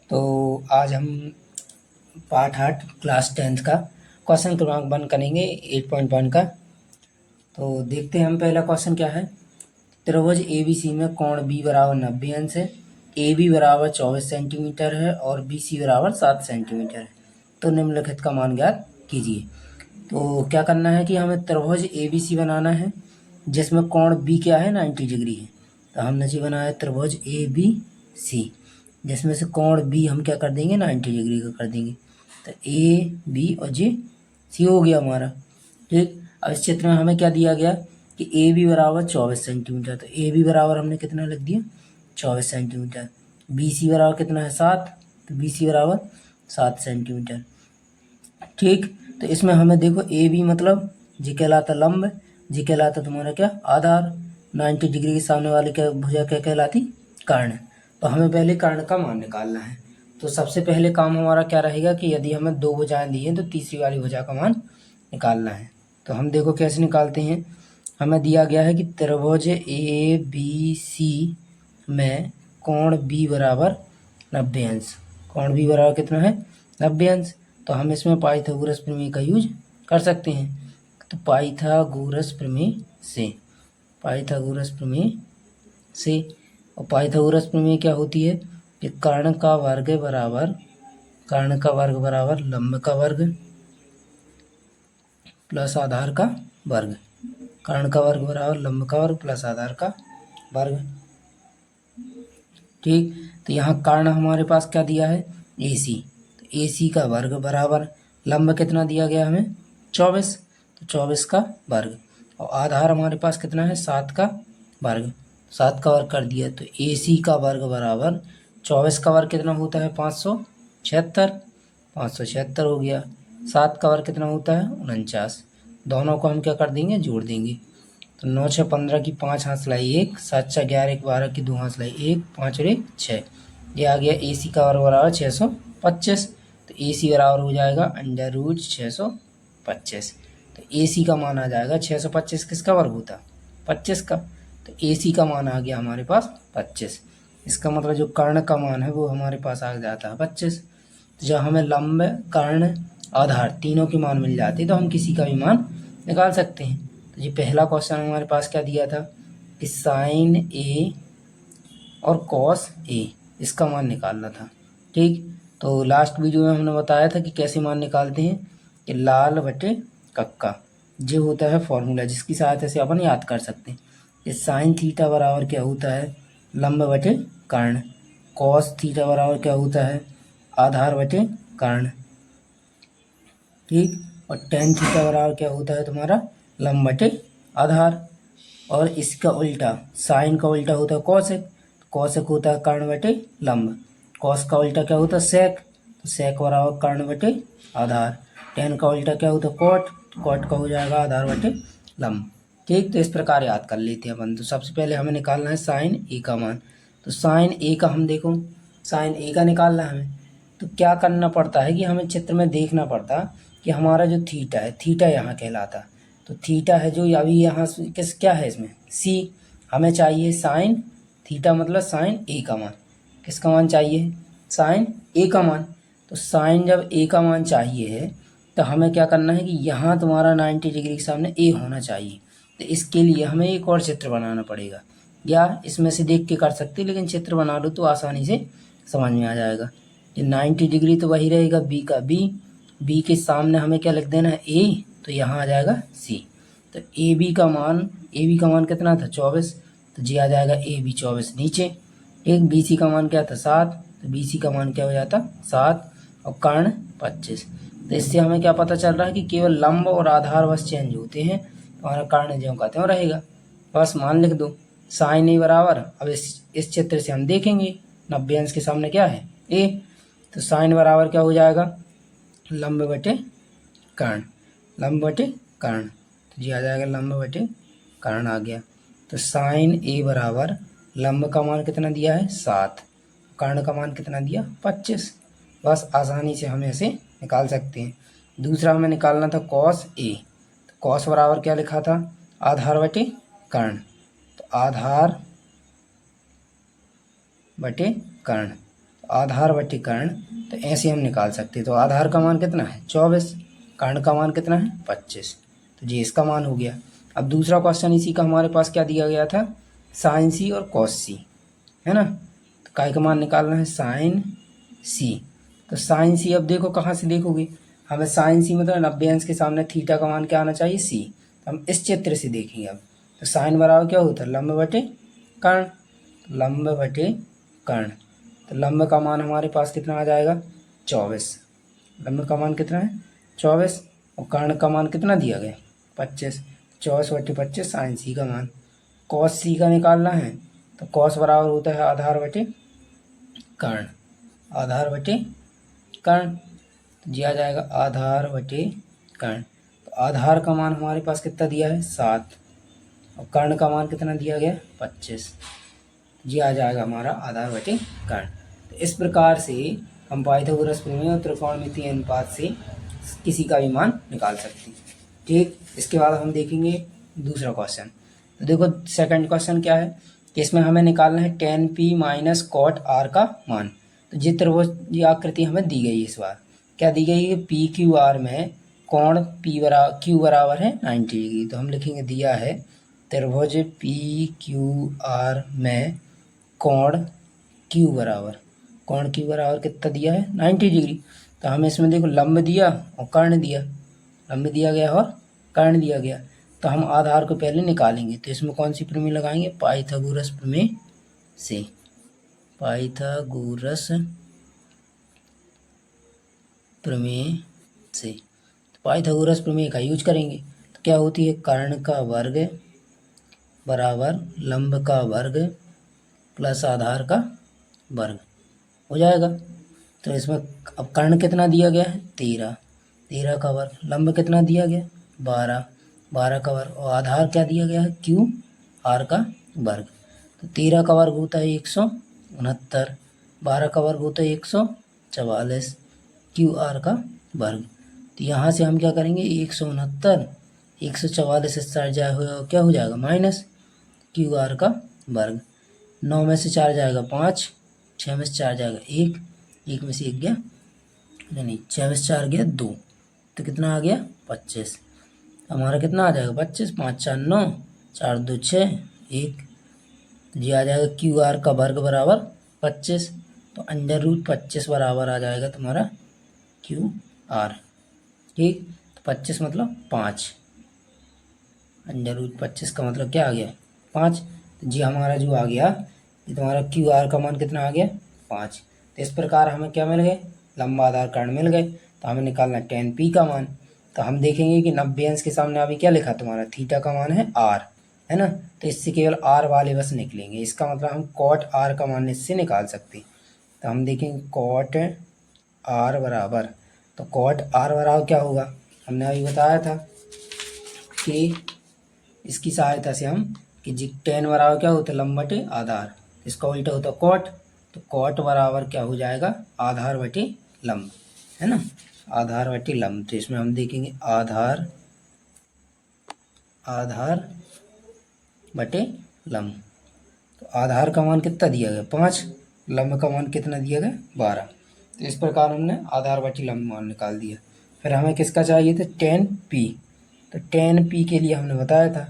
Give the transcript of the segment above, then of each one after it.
तो आज हम पार्ट 8 क्लास 10th का क्वेश्चन क्रमांक 1 करेंगे 8.1 का। तो देखते हैं हम पहला क्वेश्चन क्या है। त्रिभुज ABC में कोण B बराबर 90 अंश है, AB बराबर 24 सेंटीमीटर है और BC बराबर 7 सेंटीमीटर है। तो निम्नलिखित का मान ज्ञात कीजिए। तो क्या करना है कि हमें त्रिभुज ABC बनाना है जिसमें कोण B क्या है 90 डिग्री है। तो हमने जी बनाया त्रिभुज ABC जिसमें से कोण B हम क्या कर देंगे 90 डिग्री का कर देंगे। तो AB और C हो गया हमारा। ठीक, अब इस चित्र में हमें क्या दिया गया कि AB बराबर 24 सेंटीमीटर। तो AB बराबर हमने कितना लिख दिया 24 सेंटीमीटर। BC बराबर कितना है 7, तो BC बराबर 7 सेंटीमीटर। ठीक, तो इसमें हमें देखो AB मतलब जी कहलाता लंब, जी कहलाता तुम्हारा क्या आधार, 90 डिग्री के सामने वाली क्या भुजा क्या कहलाती कर्ण। तो हमें पहले कर्ण का मान निकालना है। तो सबसे पहले काम हमारा क्या रहेगा कि यदि हमें दो भुजाएं दी हैं तो तीसरी वाली भुजा का मान निकालना है। तो हम देखो कैसे निकालते हैं। हमें दिया गया है कि त्रिभुज ABC में कोण B बराबर 90 अंश। कोण B बराबर कितना है 90 अंश। तो हम इसमें पाइथागोरस प्रमेय का यूज कर सकते हैं। तो पाइथागोरस प्रमेय से और पाइथागोरस प्रमेय क्या होती है कि कर्ण का वर्ग बराबर लंब का वर्ग प्लस आधार का वर्ग। कर्ण का वर्ग बराबर लंब का वर्ग प्लस आधार का वर्ग। ठीक, तो यहाँ कर्ण हमारे पास क्या दिया है AC। तो AC का वर्ग बराबर लंब कितना दिया गया हमें 24, तो 24 का वर्ग और आधार हमारे पास कितना है 7 का वर्ग। 7 का वर्ग कर दिया तो AC का वर्ग बराबर 24 का वर्ग कितना होता है 576 हो गया। 7 का वर्ग कितना होता है 49। दोनों को हम क्या कर देंगे जोड़ देंगे। तो 9 6 15 की 5 हाथ लाई 1, 7 6 11 1 12 की 2 हाथ लाई 1, 5 और 1 6। ये आ गया AC का वर्ग बराबर 625। तो AC बराबर हो जाएगा √625। तो AC का मान आ जाएगा 625 किसका वर्ग होता 25 का। तो AC का मान आ गया हमारे पास 25। इसका मतलब जो कर्ण का मान है वो हमारे पास आ जाता है 25। तो जब हमें लंब कर्ण आधार तीनों के मान मिल जाते तो हम किसी का भी मान निकाल सकते हैं। तो ये पहला क्वेश्चन हमारे पास क्या दिया था कि साइन A और कॉस A इसका मान निकालना था। ठीक, तो लास्ट वीडियो में हमने बताया था कि कैसे मान निकालते हैं कि लाल बटे कक्का जो होता है फॉर्मूला जिसकी सहायता से अपन याद कर सकते हैं कि साइन थीटा बराबर क्या होता है लंब बटे कर्ण, कॉस थीटा बराबर क्या होता है आधार बटे कर्ण। ठीक, और टेन थीटा बराबर क्या होता है तुम्हारा लंब बटे आधार। और इसका उल्टा साइन का उल्टा होता है कॉसेक, कॉसेक होता है कर्ण बटे लंब। कॉस का उल्टा क्या होता है सेक, तो सेक बराबर कर्ण बटे आधार। टेन का उल्टा क्या होता है कॉट, तो कॉट का हो जाएगा आधार बटे लंब। ठीक, तो इस प्रकार याद कर लेते हैं अपन। तो सबसे पहले हमें निकालना है साइन A का मान। तो साइन A का हम देखो साइन A का निकालना है हमें। तो क्या करना पड़ता है कि हमें चित्र में देखना पड़ता कि हमारा जो थीटा है थीटा यहाँ कहलाता। तो थीटा है जो अभी यहाँ किस क्या है इसमें C। हमें चाहिए साइन थीटा मतलब साइन A का मान। किसका मान चाहिए साइन A का मान। तो साइन जब A का मान चाहिए है तो हमें क्या करना है कि यहाँ तुम्हारा 90 डिग्री के सामने A होना चाहिए। तो इसके लिए हमें एक और चित्र बनाना पड़ेगा, या इसमें से देख के कर सकते लेकिन चित्र बना लो तो आसानी से समझ में आ जाएगा। ये 90 डिग्री तो वही रहेगा B का B के सामने हमें क्या लिख देना है A, तो यहाँ आ जाएगा C। तो AB का मान कितना था 24, तो जी आ जाएगा AB 24 नीचे। एक BC का मान क्या था 7, तो BC का मान क्या हो जाता 7 और कर्ण 25। तो इससे हमें क्या पता चल रहा है कि केवल लंब और आधार बस चेंज होते हैं, हमारा कर्ण ज्यों का त्यों रहेगा। बस मान लिख दो साइन A बराबर। अब इस चित्र से हम देखेंगे 90 अंश के सामने क्या है A। तो साइन बराबर क्या हो जाएगा लंब बटे कर्ण, तो जी आ जाएगा लंब बटे कर्ण आ गया। तो साइन A बराबर लंब का मान कितना दिया है 7, कर्ण का मान कितना दिया 25। बस आसानी से हम ऐसे निकाल सकते हैं। दूसरा हमें निकालना था कॉस A। तो कॉस बराबर क्या लिखा था आधार बटे कर्ण, तो आधार बटे कर्ण। आधार बटे कर्ण, तो ऐसे हम निकाल सकते हैं। तो आधार का मान कितना है 24, कर्ण का मान कितना है 25, तो जी इसका मान हो गया। अब दूसरा क्वेश्चन इसी का हमारे पास क्या दिया गया था, साइन सी और कॉस सी, है ना। तो काय का मान निकालना है साइन सी। तो साइन सी अब देखो कहाँ से देखोगे, हमें साइन सी मतलब 90 अंश के सामने थीटा का मान क्या आना चाहिए सी। हम इस चित्र से देखेंगे अब, तो साइन बराबर क्या होता है लंब बटे कर्ण, लंब बटे कर्ण। तो लंब का मान हमारे पास कितना आ जाएगा 24, लंब का मान कितना है 24, और कर्ण का मान कितना दिया गया 25, 24 बटे 25 साइन सी का मान। कॉस सी का निकालना है, तो कॉस बराबर होता है आधार बटे कर्ण, आधार बटे कर्ण, तो जी आ जाएगा आधार बटे कर्ण। तो आधार का मान हमारे पास कितना दिया है 7, और कर्ण का मान कितना दिया गया 25, जी आ जाएगा हमारा आधार बटे कर्ण। तो इस प्रकार से हम पाइथागोरस प्रमेय और त्रिकोणमितीय अनुपात से किसी का भी मान निकाल सकते हैं। ठीक, इसके बाद हम देखेंगे दूसरा क्वेश्चन। तो देखो सेकंड क्वेश्चन क्या है कि इसमें हमें निकालना है tan p minus cot r का मान। तो ये त्रिभुज ये आकृति हमें दी गई है, इस बार क्या दी गई है पी क्यू आर में कोण क्यू बराबर है 90 डिग्री। तो हम लिखेंगे दिया है त्रिभुज पी क्यू आर में कोण क्यू बराबर कितना दिया है 90 डिग्री। तो हमें इसमें देखो लंब दिया और कर्ण दिया, लंब दिया गया और कर्ण दिया गया। तो हम आधार को पहले निकालेंगे, तो इसमें कौन सी प्रमेय लगाएंगे पाइथागोरस प्रमेय से, पाइथागोरस प्रमेय से। तो पाइथागोरस प्रमेय का यूज करेंगे, तो क्या होती है कर्ण का वर्ग बराबर लंब का वर्ग प्लस आधार का वर्ग हो जाएगा। तो इसमें अब कर्ण कितना दिया गया है 13, 13 का वर्ग, लंब कितना दिया गया 12, 12 का वर्ग, और आधार क्या दिया गया है क्यू आर का वर्ग। तो 13 का वर्ग होता है 169, 12 का वर्ग होता है 144, क्यू आर का वर्ग। तो यहाँ से हम क्या करेंगे 169 144 से 4 जाए क्या हो जाएगा माइनस क्यू आर का वर्ग, 9 में से 4 जाएगा 5, 6 में से 4 जाएगा 1, 1 में से 1 गया नहीं 6 में से 4 गया 2, तो कितना आ गया 25। हमारा कितना आ जाएगा 25, 5 4 9, 4 2 6 1, तो ये आ जाएगा क्यू आर का वर्ग बराबर 25। तो अंडर रूट 25 बराबर आ जाएगा तुम्हारा क्यू आर। ठीक, तो 25 मतलब 5, अंडर रूट 25 का मतलब क्या आ गया 5। तो जी हमारा जो आ गया ये तुम्हारा क्यू आर का मान कितना आ गया 5। तो इस प्रकार हमें क्या मिल गए लंबा आधार कर्ण मिल गए। तो हमें निकालना tan p का मान। तो हम देखेंगे कि 90 अंश के सामने अभी क्या लिखा तुम्हारा थीटा का मान है r, है ना। तो इससे केवल r वाले बस निकलेंगे, इसका मतलब हम कॉट r का मान इससे निकाल सकते। तो हम देखेंगे कॉट r बराबर, तो कॉट r बराबर क्या होगा हमने अभी बताया था कि इसकी सहायता से हम कि जी tan बराबर क्या होता है लंब बटे आधार, इसका उल्टा होता है कॉट। तो कॉट बराबर क्या हो जाएगा आधार बटे लंब, है ना, आधार बटे लंब। तो इसमें हम देखेंगे आधार बटे लंब। तो आधार का मान कितना दिया गया 5, लंब का मान कितना दिया गया 12। तो इस प्रकार हमने आधार बटे लंब मान निकाल दिया। फिर हमें किसका चाहिए था tan p। तो tan p के लिए हमने बताया था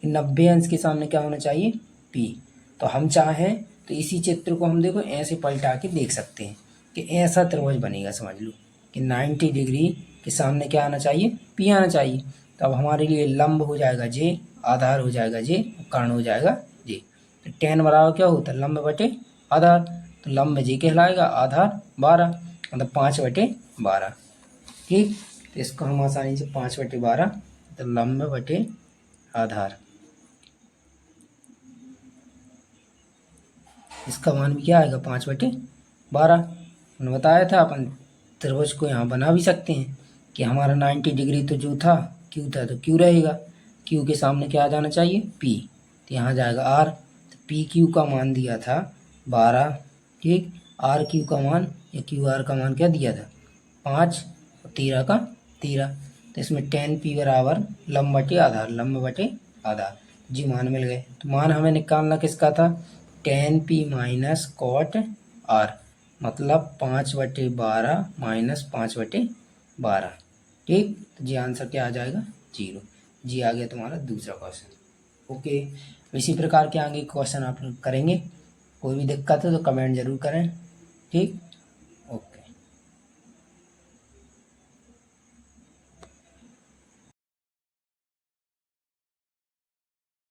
कि 90 अंश के सामने क्या होना चाहिए p। तो हम चाहें तो इसी चित्र को हम देखो ऐसे पलटा के देख सकते हैं कि ऐसा त्रिभुज बनेगा, समझ लो कि 90 डिग्री के सामने क्या आना चाहिए p आना चाहिए। तो अब हमारे लिए लंब हो जाएगा j, आधार हो जाएगा j, कर्ण हो जाएगा j। तो tan बराबर क्या होता है लंब बटे आधार, तो लंब j कहलाएगा, आधार 12 मतलब 5 बटे 12। ठीक, तो इसको हम आसानी से 5 बटे 12 तो लंब बटे आधार, इसका मान भी क्या आएगा 5 बटे 12। मैंने बताया था अपन त्रिभुज को यहाँ बना भी सकते हैं कि हमारा 90 डिग्री तो जो था क्यू था तो क्यू रहेगा, क्यू के सामने क्या आ जाना चाहिए पी, तो यहाँ जाएगा आर। तो पी क्यू का मान दिया था 12, ठीक, आर क्यू का मान या क्यू आर का मान क्या दिया था 5 और 13 का 13। तो इसमें tan p बराबर लंब बटे आधार, लंब बटे आधार, जी मान मिल गए। तो मान हमें निकालना किसका था tan p minus cot r, मतलब 5/12 माइनस 5/12। ठीक, तो जी आंसर क्या आ जाएगा 0। जी आ गया तुम्हारा दूसरा क्वेश्चन। ओके, इसी प्रकार के आगे क्वेश्चन आप लोग करेंगे। कोई भी दिक्कत है तो कमेंट जरूर करें। ठीक।